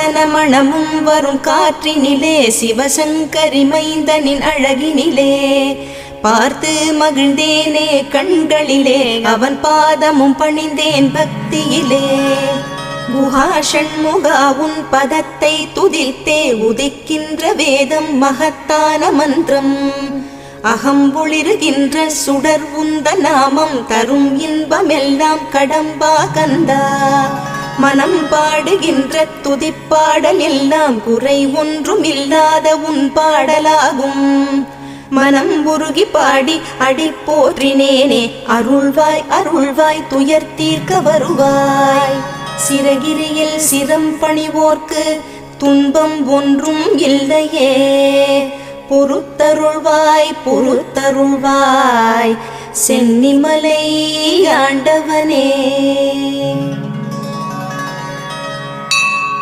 சந்தன மணமும் வரும் காற்றினிலே சிவசங்கரி மைந்தனின் அழகினிலே பார்த்து மகிழ்ந்தேனே கண்களிலே அவன் பாதமும் பணிந்தேன் பக்தியிலே குஹா ஷண்முகா உன் பதத்தை துதித்தே உதிக்கின்ற வேதம் மகத்தான மந்திரம் அகம்பொளிருகின்ற சுடர் உந்த நாமம் தரும் இன்பமெல்லாம் கடம்பா கந்தா மனம் பாடுகின்ற துதிப்பாடல் எல்லாம் குறை ஒன்றும் இல்லாத உன் பாடலாகும் மனம் உருகி பாடி அடி போற்றினேனே அருள்வாய் அருள்வாய் துயர் தீர்க்க வருவாய் சிறகிரியில் சிரம் பணிவோர்க்கு துன்பம் ஒன்றும் இல்லையே பொறுத்தருள்வாய் பொறுத்தருள்வாய் சென்னிமலை ஆண்டவனே.